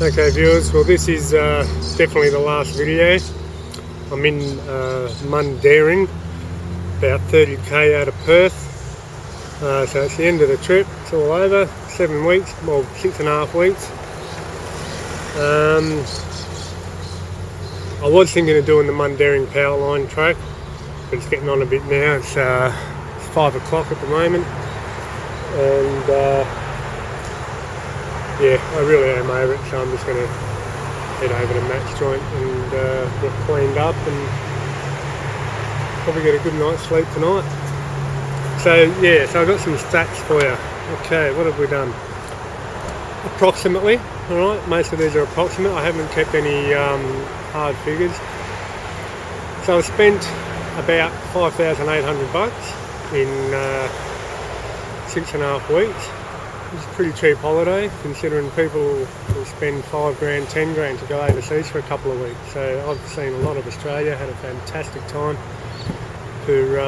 Okay viewers, well this is definitely the last video. I'm in Mundaring, about 30k out of Perth, so it's the end of the trip, it's all over, 7 weeks, well 6.5 weeks. I was thinking of doing the Mundaring Powerline track, but it's getting on a bit now, it's 5 o'clock at the moment, and yeah, I really am over it, so I'm just going to head over to Matt's joint and get cleaned up and probably get a good night's sleep tonight. So yeah, so I've got some stats for you. Okay, what have we done? Approximately, alright, most of these are approximate. I haven't kept any hard figures. So I've spent about $5,800 in 6.5 weeks. It's a pretty cheap holiday, considering people will spend $5 grand, $10 grand to go overseas for a couple of weeks. So I've seen a lot of Australia, had a fantastic time for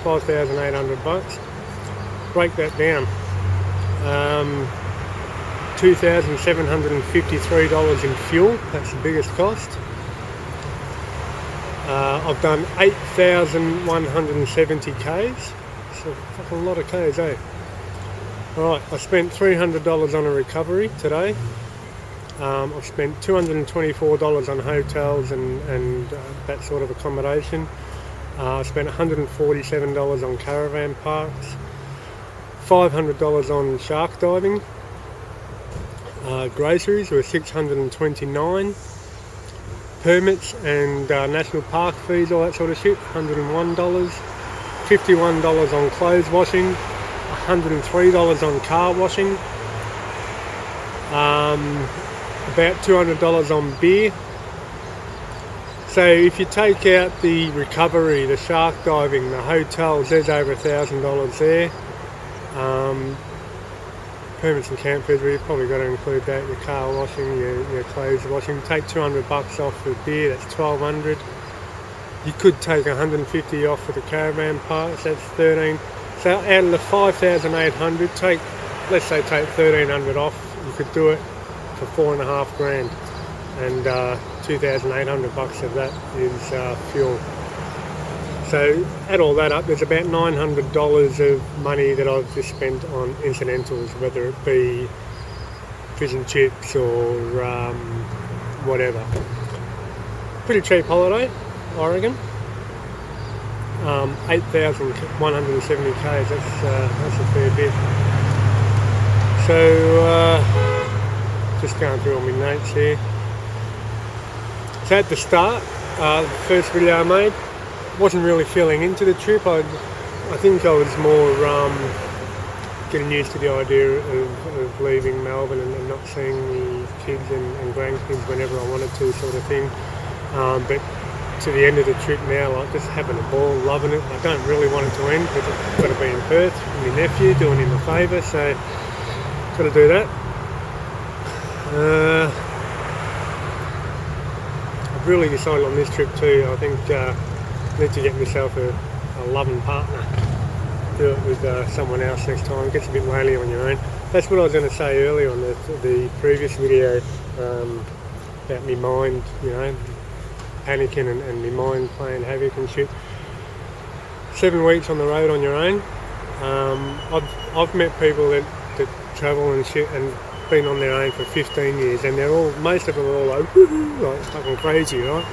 $5,800. Break that down. $2,753 in fuel, that's the biggest cost. I've done 8,170 Ks, so a lot of Ks, eh? Alright, I spent $300 on a recovery today. I've spent $224 on hotels and that sort of accommodation. I spent $147 on caravan parks, $500 on shark diving. Groceries were $629. Permits and national park fees, all that sort of shit, $101. $51 on clothes washing. $103 on car washing, about $200 on beer. So if you take out the recovery, the shark diving, the hotels, there's over $1,000 there. Permits and camp fees, you've probably got to include that, your car washing, your clothes washing. Take $200 off for beer, that's $1,200. You could take $150 off for the caravan parks, that's $1,300. So out of the 5,800, let's say take 1,300 off, you could do it for $4.5 grand, and 2,800 bucks of that is fuel. So add all that up, there's about $900 of money that I've just spent on incidentals, whether it be fish and chips or whatever. Pretty cheap holiday, I reckon. 8,170 Ks, that's a fair bit. So, just going through all my notes here. So at the start, the first video I made, wasn't really feeling into the trip. I think I was more getting used to the idea of leaving Melbourne and not seeing the kids and grandkids whenever I wanted to, sort of thing. But to the end of the trip now, like just having a ball, loving it. I don't really want it to end because I've got to be in Perth with my nephew, doing him a favour, so got to do that. I've really decided on this trip too, I think I need to get myself a loving partner. Do it with someone else next time. It gets a bit lonely on your own. That's what I was going to say earlier on the previous video, about my mind, you know, panicking and my mind playing havoc and shit. 7 weeks on the road on your own. I've met people that travel and shit and been on their own for 15 years, and most of them are all like fucking crazy, right?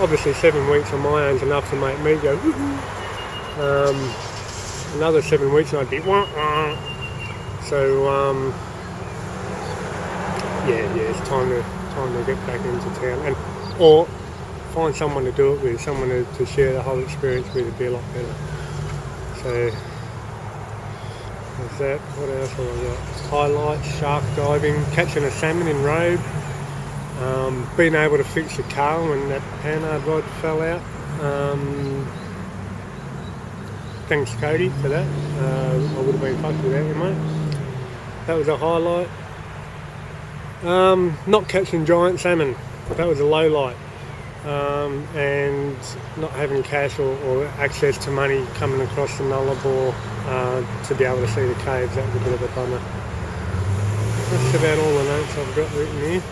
Obviously 7 weeks on my own is enough to make me go another 7 weeks and I'd be so yeah, it's time to get back into town, or find someone to do it with, someone to share the whole experience with. It'd be a lot better. So there's that. What else have I got? Highlights: shark diving, catching a salmon in Robe, being able to fix your car when that panhard rod fell out. Thanks Cody for that. I would have been fucked without you, mate. That was a highlight. Not catching giant salmon, that was a low light. And not having cash or access to money coming across the Nullarbor to be able to see the caves, that was a bit of a bummer. That's about all the notes I've got written here.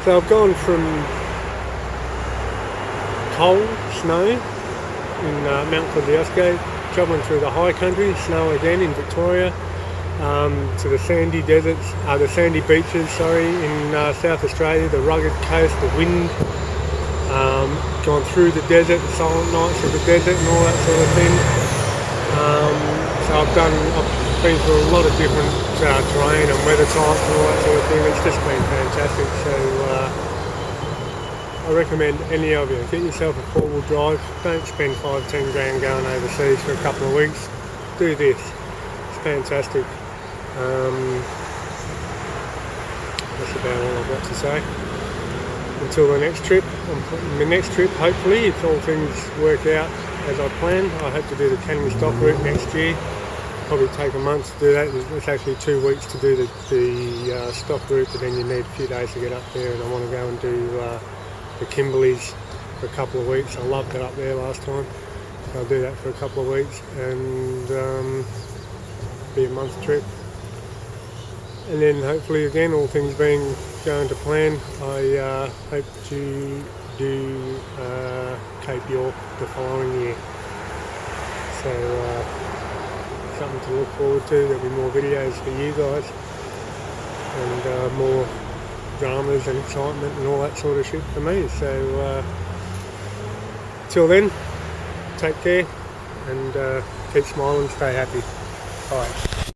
So I've gone from cold, snow in Mount Kosciuszko, travelling through the high country, snow again in Victoria, to the sandy deserts, the sandy beaches, in South Australia, the rugged coast, the wind, gone through the desert, the silent nights of the desert and all that sort of thing. So I've been through a lot of different terrain and weather types and all that sort of thing. It's just been fantastic. So I recommend any of you, get yourself a four-wheel drive. Don't spend 5-10 grand going overseas for a couple of weeks. Do this. It's fantastic. That's about all I've got to say. Until the next trip, hopefully, if all things work out as I plan, I hope to do the Canning Stock route next year. Probably take a month to do that. It's actually 2 weeks to do the stock route, but then you need a few days to get up there, and I want to go and do the Kimberleys for a couple of weeks. I loved it up there last time, so I'll do that for a couple of weeks, and be a month trip. And then hopefully again, all things being going to plan, I hope to do Cape York the following year. So something to look forward to. There'll be more videos for you guys, and more dramas and excitement and all that sort of shit for me. So till then, take care and keep smiling, stay happy. Bye.